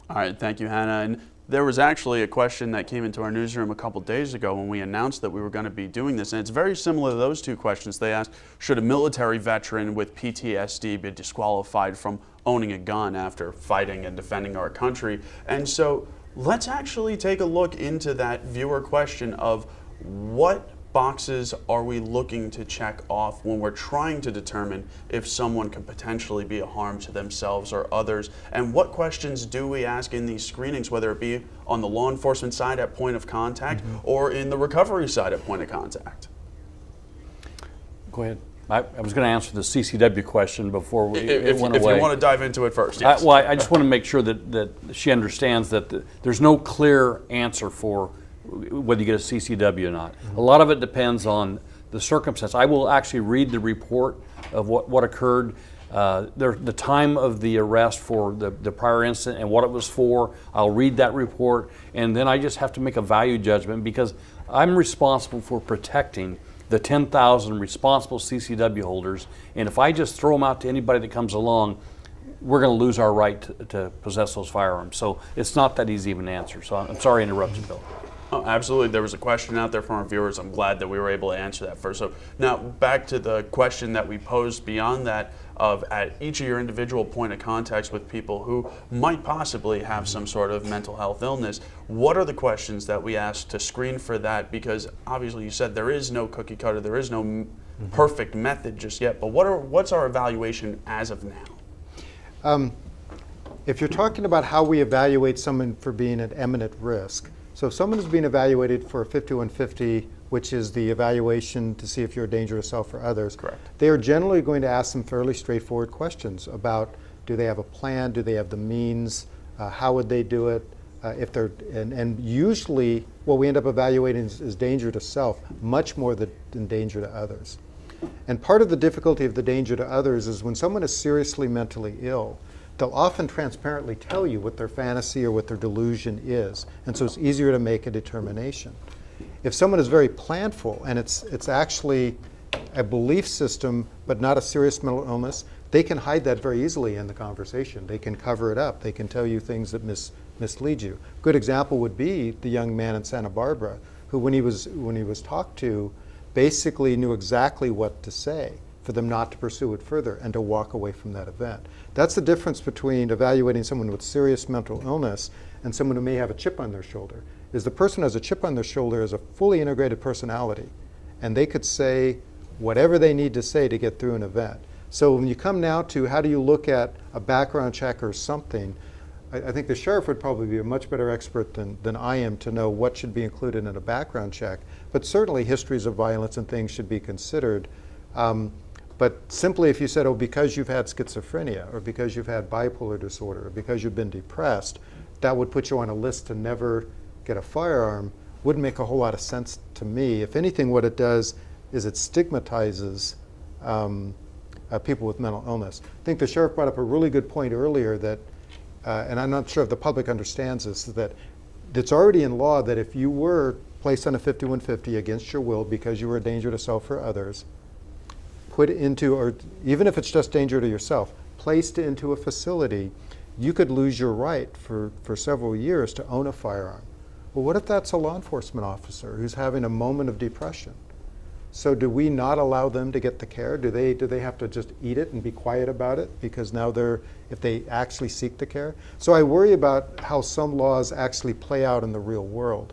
All right, thank you, Hannah. And there was actually a question that came into our newsroom a couple days ago when we announced that we were going to be doing this, and it's very similar to those two questions. They asked, should a military veteran with PTSD be disqualified from owning a gun after fighting and defending our country? And so let's actually take a look into that viewer question of what boxes are we looking to check off when we're trying to determine if someone could potentially be a harm to themselves or others, and what questions do we ask in these screenings, whether it be on the law enforcement side at point of contact or in the recovery side at point of contact? Go ahead. I was going to answer the CCW question before it went away. If you want to dive into it first, yes. I just want to make sure that she understands that there's no clear answer for whether you get a CCW or not. A lot of it depends on the circumstance. I will actually read the report of what occurred, the time of the arrest for the prior incident and what it was for. I'll read that report, and then I just have to make a value judgment, because I'm responsible for protecting the 10,000 responsible CCW holders, and if I just throw them out to anybody that comes along, we're going to lose our right to possess those firearms. So it's not that easy of an answer. So I'm sorry I interrupted, Bill. Oh, absolutely. There was a question out there from our viewers. I'm glad that we were able to answer that first. So now back to the question that we posed beyond that of, at each of your individual point of contacts with people who might possibly have some sort of mental health illness, what are the questions that we ask to screen for that? Because obviously you said there is no cookie cutter, there is no perfect method just yet, but what's our evaluation as of now? If you're talking about how we evaluate someone for being at imminent risk, so if someone is being evaluated for a 5150, which is the evaluation to see if you're a danger to self or others, correct, they are generally going to ask some fairly straightforward questions about, do they have a plan, do they have the means, how would they do it, if they're, and usually what we end up evaluating is danger to self, much more than danger to others. And part of the difficulty of the danger to others is when someone is seriously mentally ill, they'll often transparently tell you what their fantasy or what their delusion is, and so it's easier to make a determination. If someone is very planful and it's actually a belief system but not a serious mental illness, they can hide that very easily in the conversation. They can cover it up. They can tell you things that mislead you. Good example would be the young man in Santa Barbara who, when he was talked to, basically knew exactly what to say. for them not to pursue it further and to walk away from that event. That's the difference between evaluating someone with serious mental illness and someone who may have a chip on their shoulder. Is the person who has a chip on their shoulder is a fully integrated personality, and they could say whatever they need to say to get through an event. So when you come now to how do you look at a background check or something, I think the sheriff would probably be a much better expert than I am to know what should be included in a background check. But certainly histories of violence and things should be considered. But simply if you said, oh, because you've had schizophrenia, or because you've had bipolar disorder, or because you've been depressed, that would put you on a list to never get a firearm, wouldn't make a whole lot of sense to me. If anything, what it does is it stigmatizes people with mental illness. I think the sheriff brought up a really good point earlier that, and I'm not sure if the public understands this, is that it's already in law that if you were placed on a 5150 against your will because you were a danger to self or others, put into, or even if it's just danger to yourself, placed into a facility, you could lose your right for several years to own a firearm. Well, what if that's a law enforcement officer who's having a moment of depression? So do we not allow them to get the care? Do they have to just eat it and be quiet about it because now if they actually seek the care? So I worry about how some laws actually play out in the real world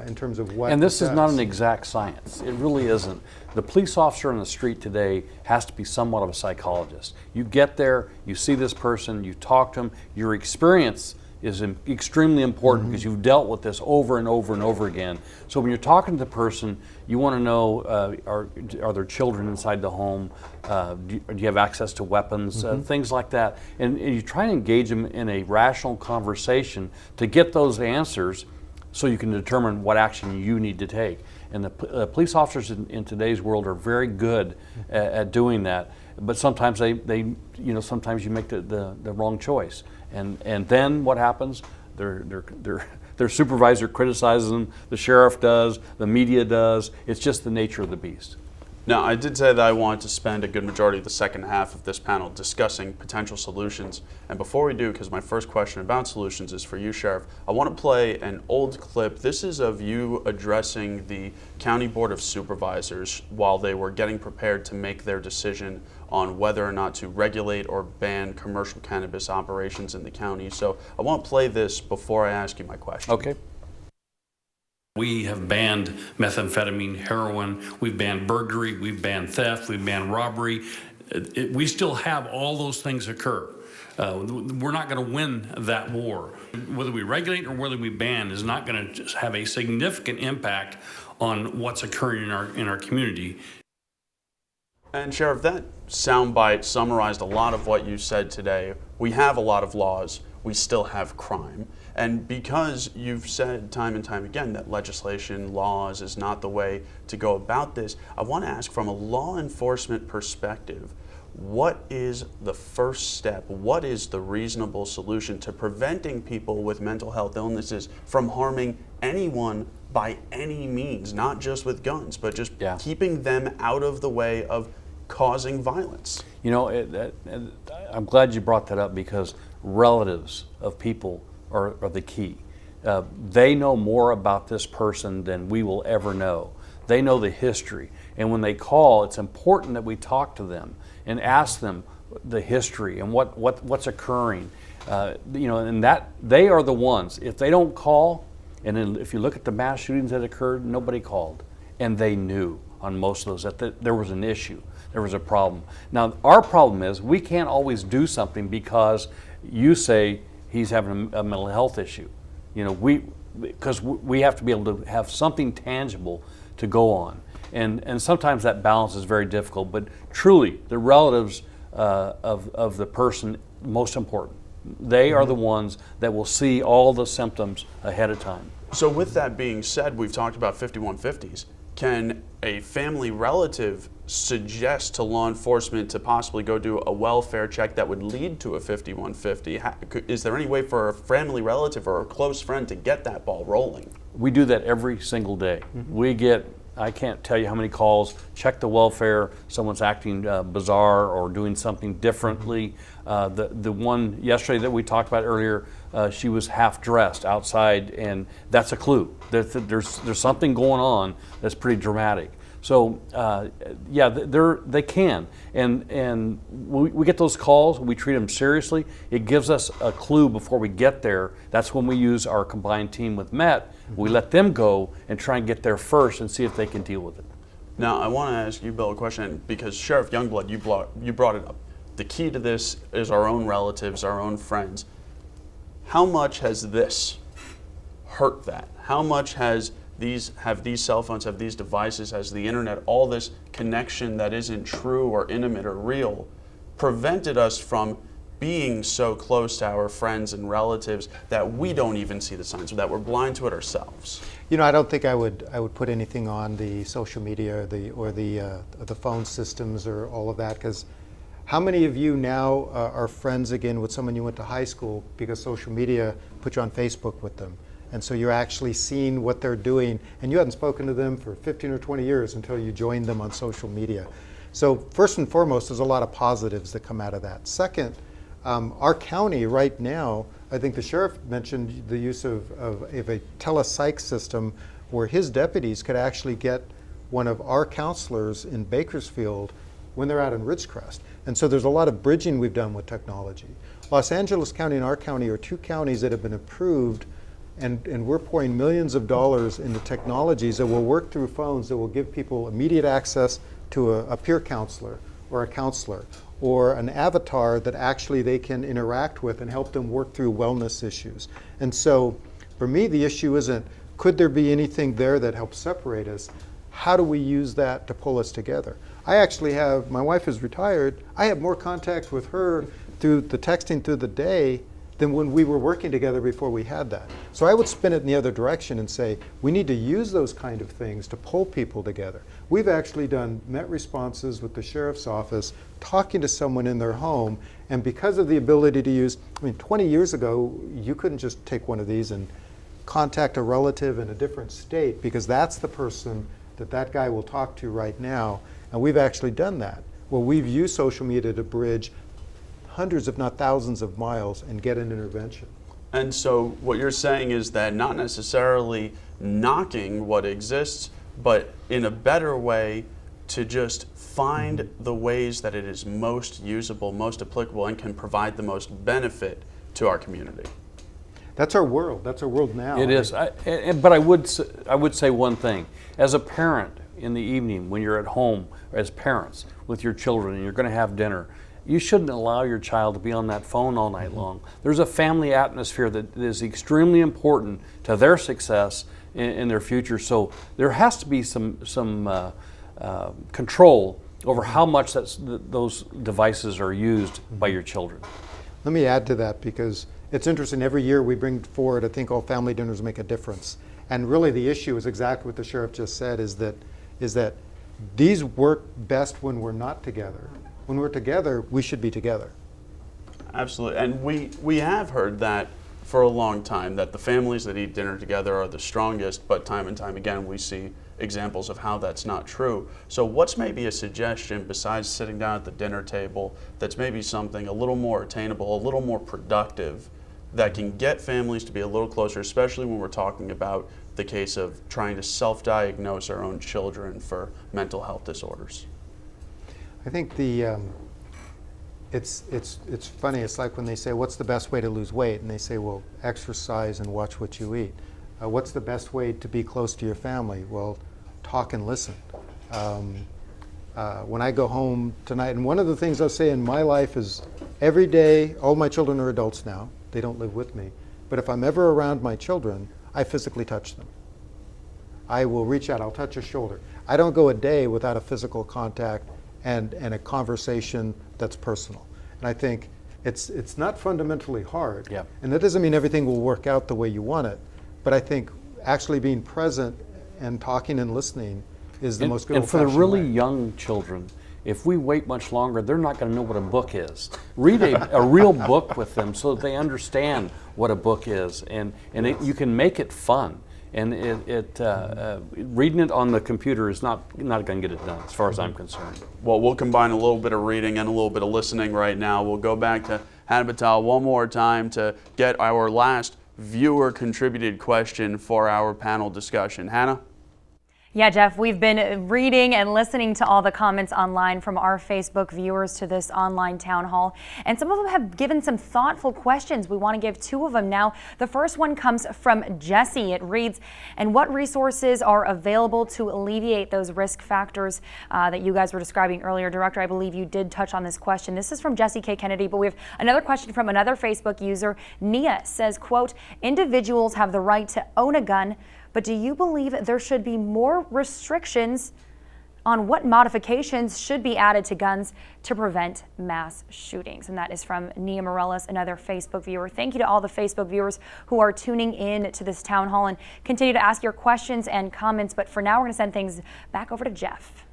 in terms of what. And this is not an exact science. It really isn't. The police officer on the street today has to be somewhat of a psychologist. You get there, you see this person, you talk to them, your experience is extremely important because you've dealt with this over and over and over again. So when you're talking to the person, you want to know, are there children inside the home? Do you have access to weapons? Things like that. And you try and engage them in a rational conversation to get those answers so you can determine what action you need to take. And the police officers in today's world are very good at doing that. But sometimes sometimes you make the wrong choice. And then what happens? Their supervisor criticizes them, the sheriff does, the media does. It's just the nature of the beast. Now, I did say that I wanted to spend a good majority of the second half of this panel discussing potential solutions. And before we do, because my first question about solutions is for you, Sheriff, I want to play an old clip. This is of you addressing the County Board of Supervisors while they were getting prepared to make their decision on whether or not to regulate or ban commercial cannabis operations in the county. So I want to play this before I ask you my question. Okay. We have banned methamphetamine, heroin, we've banned burglary, we've banned theft, we've banned robbery. We still have all those things occur. We're not going to win that war. Whether we regulate or whether we ban is not going to have a significant impact on what's occurring in our community. And Sheriff, that soundbite summarized a lot of what you said today. We have a lot of laws, we still have crime. And because you've said time and time again that legislation, laws is not the way to go about this, I want to ask from a law enforcement perspective, what is the first step? What is the reasonable solution to preventing people with mental health illnesses from harming anyone by any means, not just with guns, but just keeping them out of the way of causing violence? You know, I'm glad you brought that up because relatives of people are the key. They know more about this person than we will ever know. They know the history. And when they call, it's important that we talk to them and ask them the history and what's occurring. And that they are the ones. If they don't call, and then if you look at the mass shootings that occurred, nobody called. And they knew on most of those that there was an issue, there was a problem. Now, our problem is we can't always do something because you say he's having a mental health issue. Because we have to be able to have something tangible to go on. And sometimes that balance is very difficult, but truly the relatives of the person, most important. They are the ones that will see all the symptoms ahead of time. So with that being said, we've talked about 5150s. Can a family relative suggest to law enforcement to possibly go do a welfare check that would lead to a 5150? Is there any way for a family relative or a close friend to get that ball rolling? We do that every single day. We get, I can't tell you how many calls, check the welfare, someone's acting bizarre or doing something differently. The one yesterday that we talked about earlier, she was half dressed outside, and that's a clue. There's something going on that's pretty dramatic. So yeah, they can, and we get those calls. We treat them seriously. It gives us a clue before we get there. That's when we use our combined team with Met. We let them go and try and get there first and see if they can deal with it. Now, I want to ask you, Bill, a question, because Sheriff Youngblood, you brought it up. The key to this is our own relatives, our own friends. How much has this hurt that? How much have these cell phones, have these devices, has the internet, all this connection that isn't true or intimate or real, prevented us from being so close to our friends and relatives that we don't even see the signs, or that we're blind to it ourselves? You know, I don't think I would put anything on the social media or the phone systems or all of that, because how many of you now are friends again with someone you went to high school because social media put you on Facebook with them? And so you're actually seeing what they're doing, and you hadn't spoken to them for 15 or 20 years until you joined them on social media. So first and foremost, there's a lot of positives that come out of that. Second, our county right now, I think the sheriff mentioned the use of a telepsych system where his deputies could actually get one of our counselors in Bakersfield when they're out in Ridgecrest. And so there's a lot of bridging we've done with technology. Los Angeles County and our county are two counties that have been approved, and we're pouring millions of dollars into technologies that will work through phones that will give people immediate access to a peer counselor or a counselor or an avatar that actually they can interact with and help them work through wellness issues. And so for me, the issue isn't, could there be anything there that helps separate us? How do we use that to pull us together? I actually have, my wife is retired, I have more contact with her through the texting through the day than when we were working together before we had that. So I would spin it in the other direction and say, we need to use those kind of things to pull people together. We've actually done Met responses with the sheriff's office, talking to someone in their home, and because of the ability to use, 20 years ago, you couldn't just take one of these and contact a relative in a different state, because that's the person that guy will talk to right now. And we've actually done that, where we've used social media to bridge hundreds, if not thousands of miles and get an intervention. And so what you're saying is that not necessarily knocking what exists, but in a better way to just find the ways that it is most usable, most applicable, and can provide the most benefit to our community. That's our world. That's our world now. It is. But I would say one thing. As a parent in the evening, when you're at home as parents with your children and you're going to have dinner, you shouldn't allow your child to be on that phone all night long. There's a family atmosphere that is extremely important to their success in their future. So there has to be some control over how much those devices are used by your children. Let me add to that, because it's interesting. Every year we bring forward, I think all family dinners make a difference. And really the issue is exactly what the sheriff just said, is that these work best when we're not together. When we're together, we should be together. Absolutely. And we have heard that for a long time, that the families that eat dinner together are the strongest, but time and time again we see examples of how that's not true. So what's maybe a suggestion, besides sitting down at the dinner table, that's maybe something a little more attainable, a little more productive, that can get families to be a little closer, especially when we're talking about the case of trying to self-diagnose our own children for mental health disorders? I think it's funny. It's like when they say, what's the best way to lose weight? And they say, well, exercise and watch what you eat. What's the best way to be close to your family? Well, talk and listen. When I go home tonight, and one of the things I'll say in my life is every day, all my children are adults now. They don't live with me. But if I'm ever around my children, I physically touch them. I will reach out, I'll touch a shoulder. I don't go a day without a physical contact and a conversation that's personal. And I think it's not fundamentally hard. Yep. And that doesn't mean everything will work out the way you want it. But I think actually being present and talking and listening is the most good old-fashioned And for the really way. young children, if we wait much longer, they're not going to know what a book is. Read a real book with them so that they understand what a book is, and you can make it fun. And reading it on the computer is not going to get it done, as far as I'm concerned. Well, we'll combine a little bit of reading and a little bit of listening right now. We'll go back to Hannah Batal one more time to get our last viewer-contributed question for our panel discussion. Hannah? Yeah, Jeff, we've been reading and listening to all the comments online from our Facebook viewers to this online town hall, and some of them have given some thoughtful questions. We want to give two of them now. The first one comes from Jesse. It reads, and what resources are available to alleviate those risk factors that you guys were describing earlier? Director, I believe you did touch on this question. This is from Jesse K. Kennedy, but we have another question from another Facebook user. Nia says, quote, individuals have the right to own a gun, but do you believe there should be more restrictions on what modifications should be added to guns to prevent mass shootings? And that is from Nia Morales, another Facebook viewer. Thank you to all the Facebook viewers who are tuning in to this town hall, and continue to ask your questions and comments. But for now, we're going to send things back over to Jeff.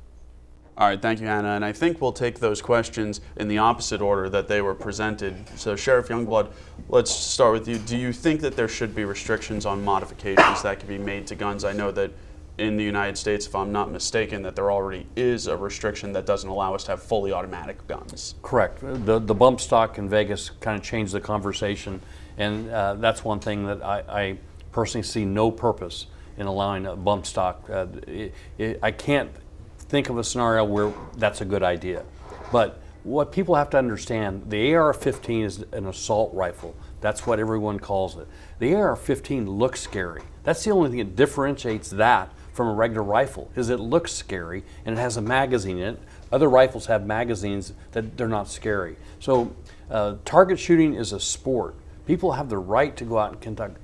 All right, thank you, Hannah. And I think we'll take those questions in the opposite order that they were presented. So, Sheriff Youngblood, let's start with you. Do you think that there should be restrictions on modifications that can be made to guns? I know that in the United States, if I'm not mistaken, that there already is a restriction that doesn't allow us to have fully automatic guns. Correct. The bump stock in Vegas kind of changed the conversation, and that's one thing that I personally see no purpose in allowing a bump stock. I can't think of a scenario where that's a good idea. But what people have to understand, the AR-15 is an assault rifle. That's what everyone calls it. The AR-15 looks scary. That's the only thing that differentiates that from a regular rifle, is it looks scary and it has a magazine in it. Other rifles have magazines that they're not scary. So target shooting is a sport. People have the right to go out and conduct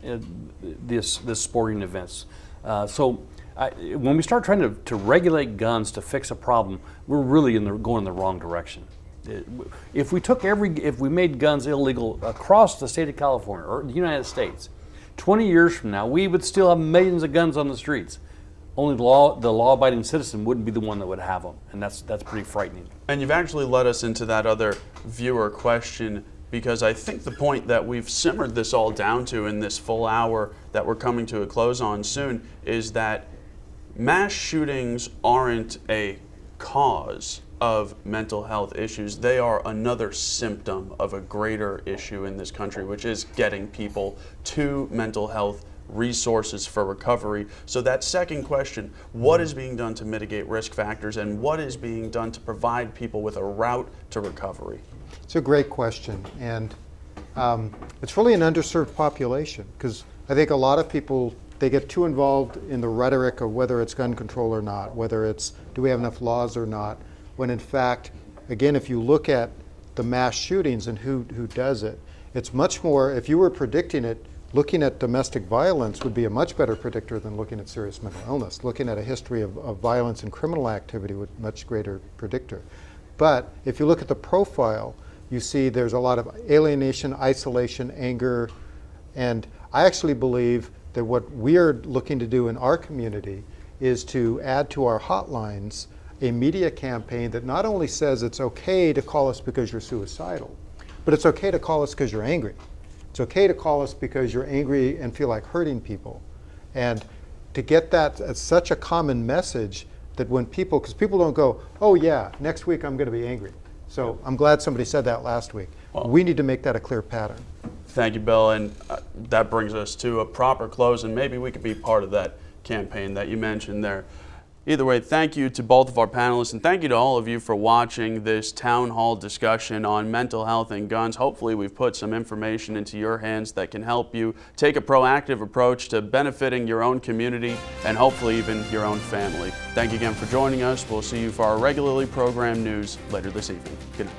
this sporting events. When we start trying to regulate guns to fix a problem, we're really going in the wrong direction. If we made guns illegal across the state of California or the United States, 20 years from now, we would still have millions of guns on the streets. Only the law-abiding citizen wouldn't be the one that would have them, and that's pretty frightening. And you've actually led us into that other viewer question, because I think the point that we've simmered this all down to in this full hour that we're coming to a close on soon is that mass shootings aren't a cause of mental health issues. They are another symptom of a greater issue in this country, which is getting people to mental health resources for recovery. So that second question, what is being done to mitigate risk factors, and what is being done to provide people with a route to recovery? It's a great question, and it's really an underserved population, because I think a lot of people, they get too involved in the rhetoric of whether it's gun control or not, whether it's do we have enough laws or not, when in fact, again, if you look at the mass shootings and who does it, it's much more, if you were predicting it, looking at domestic violence would be a much better predictor than looking at serious mental illness. Looking at a history of violence and criminal activity would be a much greater predictor. But if you look at the profile, you see there's a lot of alienation, isolation, anger, and I actually believe that what we are looking to do in our community is to add to our hotlines a media campaign that not only says it's okay to call us because you're suicidal, but it's okay to call us because you're angry. It's okay to call us because you're angry and feel like hurting people. And to get that as such a common message that when people, because people don't go, oh yeah, next week I'm going to be angry. So I'm glad somebody said that last week. Well, we need to make that a clear pattern. Thank you, Bill, and that brings us to a proper close, and maybe we could be part of that campaign that you mentioned there. Either way, thank you to both of our panelists, and thank you to all of you for watching this town hall discussion on mental health and guns. Hopefully we've put some information into your hands that can help you take a proactive approach to benefiting your own community and hopefully even your own family. Thank you again for joining us. We'll see you for our regularly programmed news later this evening. Good night.